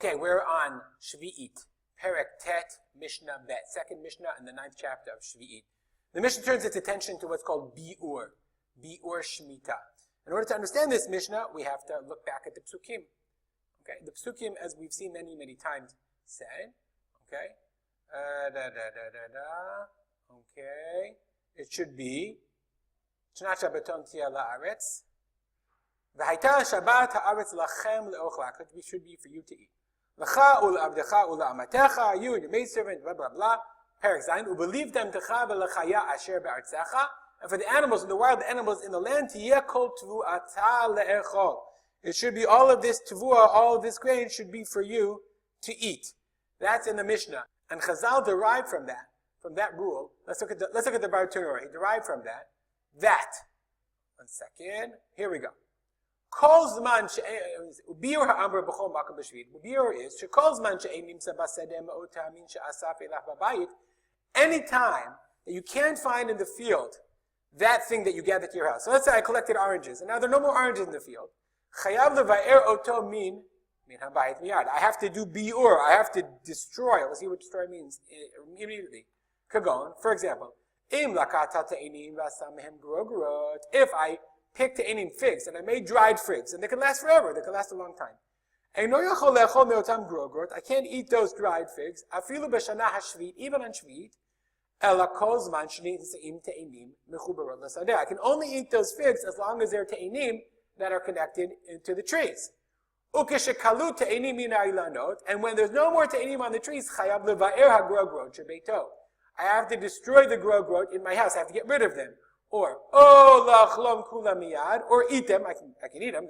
Okay, we're on Sheviit, Perek Tet, Mishnah Bet, second Mishnah in the 9th chapter of Sheviit. The Mishnah turns its attention to what's called biur Shemitah. In order to understand this Mishnah, we have to look back at the Psukim. Okay, the Psukim, as we've seen many, many times, said, okay, okay, it should be, Shna Shabbaton tia la'aretz, v'haita Shabbat ha'aretz lachem le'ochlak, it should be for you to eat. L'cha u'la'abdecha u'la'amatecha, you and your maidservant, blah, blah, blah, Perek Zayin, u'believe them techa v'lechaya asher be'artzecha, and for the animals in the wild, the animals in the land, tiyeh kol tvu'ata le'echol. It should be all of this tvu'ah, all of this grain should be for you to eat. That's in the Mishnah. And Chazal derived from that rule. Let's look at the biur. He derived from that. One second. Here we go. Kol zman biur ha'amr b'chol makom b'shvit. Biur is shekol zman she'ein nimsa b'sadeh me'ot ha'amin she'asaf elach b'bayit. Any time that you can't find in the field that thing that you gathered to your house. So let's say I collected oranges, and now there are no more oranges in the field. Chayav levaer oto min habayit miyad. I have to do biur. I have to destroy. We'll see what destroy means immediately. Kagon, for example, im lakata te'enim v'asamehem grogrot. If I picked te'enim figs and I made dried figs, and they can last forever. They can last a long time. Eino yachol le'echol me'otam grogrot. I can't eat those dried figs. Afilu b'shana hashvit, even on Shviit. I can only eat those figs as long as they're te'enim that are connected to the trees. And when there's no more te'enim on the trees, I have to destroy the grogrot in my house. I have to get rid of them. Or eat them. I can eat them,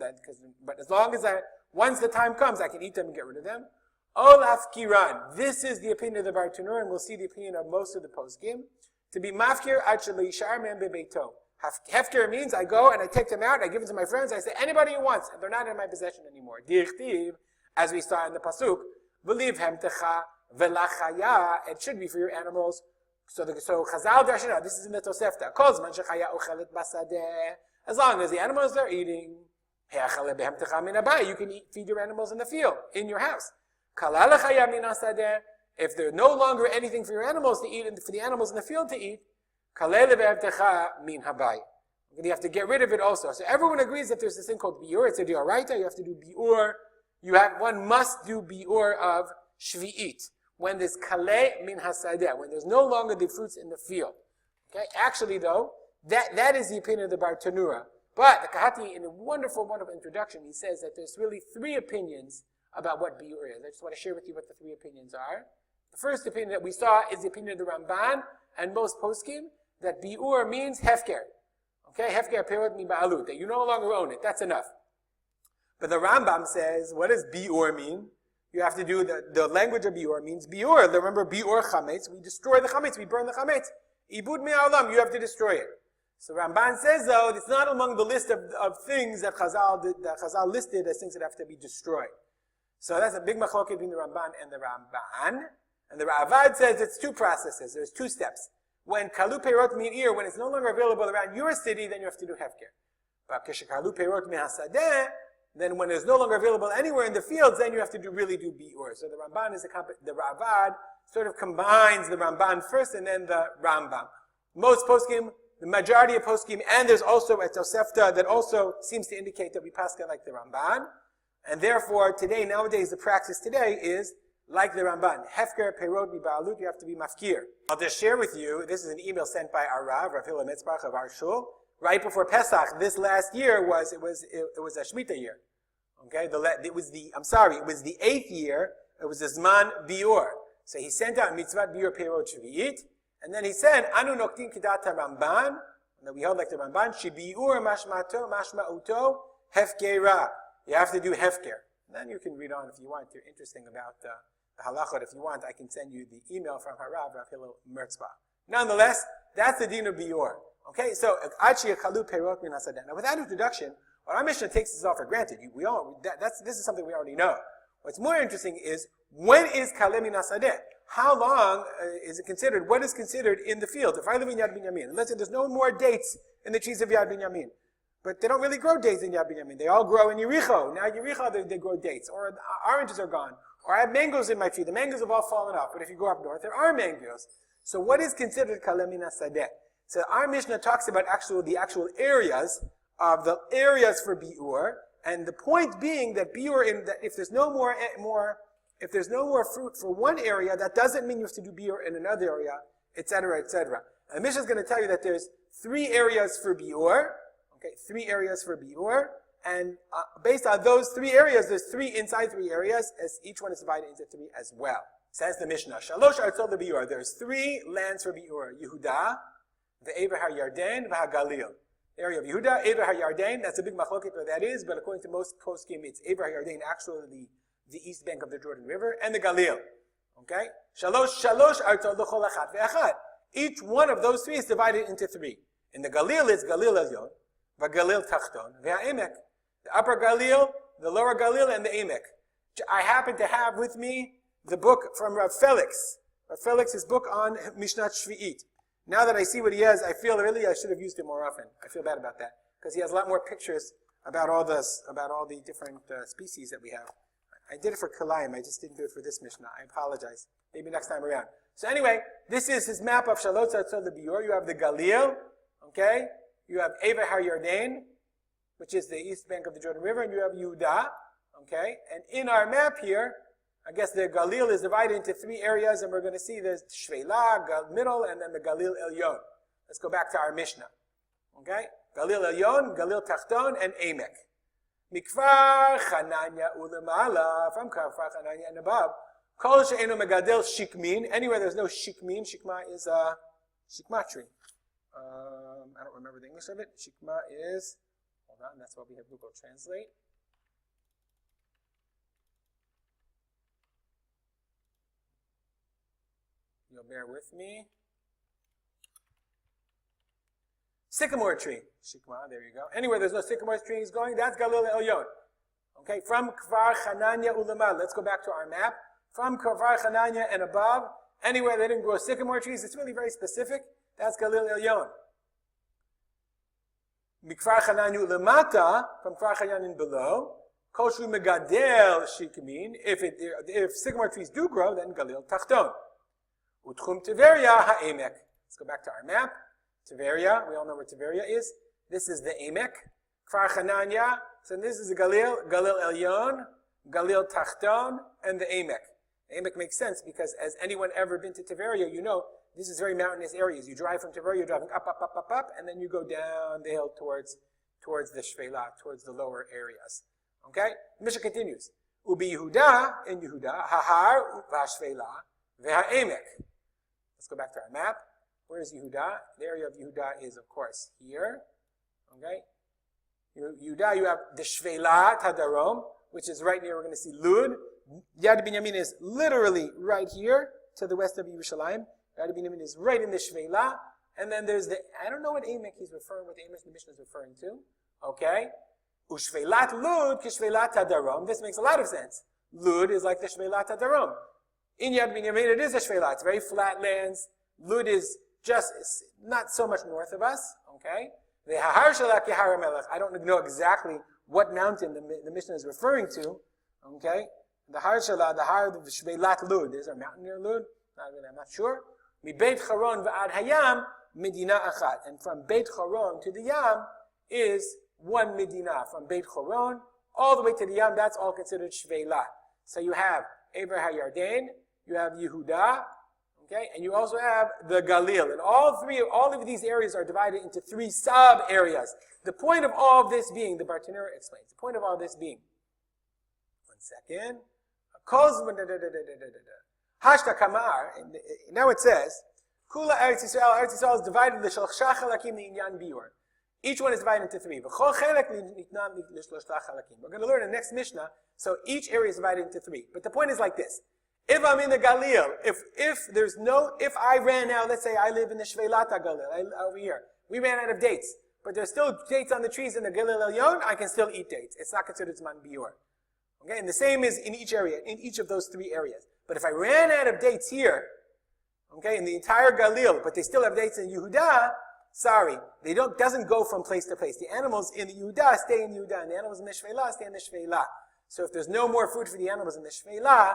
but as long as once the time comes, I can eat them and get rid of them. Olaf Kiran. This is the opinion of the Bartanur, and we'll see the opinion of most of the poskim. To be mafkir actually shar man bebeito. Hefker means I go and I take them out, I give them to my friends, I say anybody who wants, and they're not in my possession anymore. Dirchtiv, as we saw in the pasuk, believe hemtecha velachaya. It should be for your animals. So Chazal Darshana. This is in the Tosefta. Kozman shechaya ochelet basadeh. As long as the animals are eating, you can feed your animals in the field, in your house. If there's no longer anything for your animals to eat and for the animals in the field to eat, you have to get rid of it also. So everyone agrees that there's this thing called biur. It's a dioraita. You have to do biur. One must do biur of Sheviit when there's kaleh min hasadeh, when there's no longer the fruits in the field. Okay. Actually, though, that is the opinion of the Bartanura. But the Kahati, in a wonderful, wonderful introduction, he says that there's really three opinions about what biur is. I just want to share with you what the three opinions are. The first opinion that we saw is the opinion of the Ramban and most poskim, that biur means hefker. Okay, hefker perot mi ba'alut, that you no longer own it. That's enough. But the Rambam says, what does biur mean? You have to do, the language of biur means biur. Remember biur chametz, we destroy the chametz, we burn the chametz. Ibud me'alam, you have to destroy it. So Ramban says, though, it's not among the list of things that Chazal listed as things that have to be destroyed. So that's a big machloket between the Ramban and the Ramban. And the Ravad says it's two processes. There's two steps. When kalu perot mi'ir, when it's no longer available around your city, then you have to do hefker. But kalu perot mi'hasadeh, then when it's no longer available anywhere in the fields, then you have to really do biur. So the Ramban the Ravad sort of combines the Ramban first and then the Rambam. Most poskim, the majority of poskim, and there's also a Tosefta that also seems to indicate that we pascha like the Ramban. And therefore, nowadays, the practice today is like the Ramban. Hefker, perot, ba'alut, you have to be mafkir. I'll just share with you, this is an email sent by our Rav Hillel Mitzbach of our shul. Right before Pesach, this last year it was a Shemitah year. Okay, it was the 8th year, it was the Zman biur. So he sent out mitzvat biur perot Sheviit, and then he said, Anu noktin kidata Ramban, and then we held like the Ramban, Shibiur mashma'uto hefkera. You have to do hefker. And then you can read on if you want. You're interesting about the halachot. If you want, I can send you the email from Harav Rav Hillel Mitzbach. Nonetheless, that's the din of biur. Okay, so achi chalu perot min hasadeh. Now, with that introduction, our Mishnah takes this all for granted. This is something we already know. What's more interesting is, when is kaleh min hasadeh? How long is it considered? What is considered in the field? If I live in Yad Binyamin, let's say there's no more dates in the trees of Yad Binyamin. But they don't really grow dates in Yad Binyamin. They all grow in Yericho. Now Yericho, they grow dates. Or the oranges are gone. Or I have mangoes in my tree. The mangoes have all fallen off. But if you go up north, there are mangoes. So what is considered kaleh min hasadeh? So our Mishnah talks about the actual areas of the areas for biur, and the point being that biur, if there's no more fruit for one area, that doesn't mean you have to do biur in another area, etc., etc. And the Mishnah is going to tell you that there's 3 areas for biur. Okay, 3 areas for biur, and based on those 3 areas, there's 3 inside 3 areas, as each one is divided into 3 as well. Says the Mishnah, Shalosh artzot lebiur. There's 3 lands for biur: Yehuda, ve'ever ha-Yarden, ve'ha-Galil. The area of Yehuda, Ever ha-Yarden. That's a big machloket where that is, but according to most poskim, it's Ever ha-Yarden, actually the east bank of the Jordan River, and the Galil. Okay, Shalosh artzot l'chol achat ve'achat. Each one of those 3 is divided into 3. In the Galil is Galil Elyon, ve'Galil Tachton, ve'ha-Emek. The upper Galil, the lower Galil, and the Emek. I happen to have with me the book from Rav Felix. Rav Felix's book on Mishnah Sheviit. Now that I see what he has, I feel really I should have used it more often. I feel bad about that, because he has a lot more pictures about all the different species that we have. I did it for Kalayim, I just didn't do it for this Mishnah. I apologize. Maybe next time around. So anyway, this is his map of Shalot Tzad the Biur. You have the Galil, okay? You have Ever ha-Yarden, which is the east bank of the Jordan River, and you have Yehuda, okay? And in our map here, I guess the Galil is divided into 3 areas, and we're going to see there's Shveila, middle, and then the Galil Elyon. Let's go back to our Mishnah. Okay? Galil Elyon, Galil Tachton, and Emek. Mikvar Chananya ulemala, from Kfar Chananya and above. Kol she'enu megadel shikmin. Anywhere there's no shikmin, shikma is a shikma tree. I don't remember the English of it. Shikma is, hold on, that's what we have Google Translate. You'll bear with me. Sycamore tree. Shikma, there you go. Anywhere there's no sycamore trees going, that's Galil Elyon. Okay, from Kfar Chananya Ulamad. Let's go back to our map. From Kfar Chananya and above, anywhere they didn't grow sycamore trees, it's really very specific. That's Galil Elyon. Mikfar Chananya Ulamata, from Kfar Chananya below, Koshu Megadel Shikmin. If sycamore trees do grow, then Galil Tachton. Utchum Tiveria ha-Emek. Let's go back to our map. Tiveria, we all know where Tiveria is. This is the Emek. Kfar Chananya. So this is the Galil Elyon, Galil Tachton, and the Emek. The Emek makes sense because as anyone ever been to Tiveria, you know this is very mountainous areas. You drive from Tiveria, you're driving up, and then you go down the hill towards the Shveila, towards the lower areas. Okay? The Mishnah continues. Ubi Yehuda, in Yehuda, Hahar, Vashveila, Veha-Emek. Let's go back to our map. Where is Yehuda? The area of Yehuda is, of course, here. Okay? Yehuda, you have the Shveila Tadarom, which is right near, we're going to see Lud. Yad Binyamin is literally right here, to the west of Yerushalayim. Yad Binyamin is right in the Shveila. And then there's I don't know what Emek he's referring, what the Emek the Mishnah is referring to. Okay? Ushveilat Lud, Kishveilat Tadarom. This makes a lot of sense. Lud is like the Shveilat Tadarom. In Yad Binyamin, it is a Shveila. It's very flat lands. Lud is not so much north of us. Okay? The Hahar Shalak Yehar Melech. I don't know exactly what mountain the Mishnah is referring to. Okay? The Har Shalak, the Har of Shveilat Lud. Is there a mountain near Lud? I'm not sure. Mi Beit Charon v'ad Hayam, Medina Achat. And from Beit Charon to the Yam is one Medina. From Beit Charon all the way to the Yam, that's all considered Shveila. So you have Ever ha-Yarden, you have Yehuda, okay, and you also have the Galil. And all of these areas are divided into 3 sub-areas. The point of all of this being, the Bartanura explains, the point of all this being, one second, Hashta Kamar, now it says, Kula Eretz Yisrael is divided into Shalcha Chalakim Inyan Biur. Each one is divided into 3. We're going to learn in the next Mishnah, so each area is divided into 3. But the point is like this. If I'm in the Galil, if I ran out, let's say I live in the Shveilata Galil, over here. We ran out of dates, but there's still dates on the trees in the Galil Elyon, I can still eat dates. It's not considered Zman Biur. Okay, and the same is in each area, in each of those 3 areas. But if I ran out of dates here, okay, in the entire Galil, but they still have dates in Yehuda, sorry, doesn't go from place to place. The animals in the Yehuda stay in Yehuda, and the animals in the Shveila stay in the Shveila. So if there's no more food for the animals in the Shveila,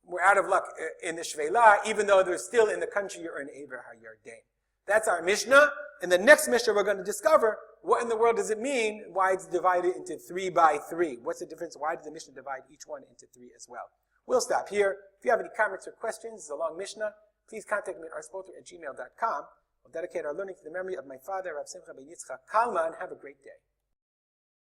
we're out of luck in the Shvela, even though they're still in the country you're in Ever HaYarden. That's our Mishnah. In the next Mishnah, we're going to discover what in the world does it mean, why it's divided into 3 by 3. What's the difference? Why did the Mishnah divide each one into 3 as well? We'll stop here. If you have any comments or questions, it's a long Mishnah. Please contact me at arspoter@gmail.com. We'll dedicate our learning to the memory of my father, Rav Simcha ben Yitzchak Kalman. Have a great day.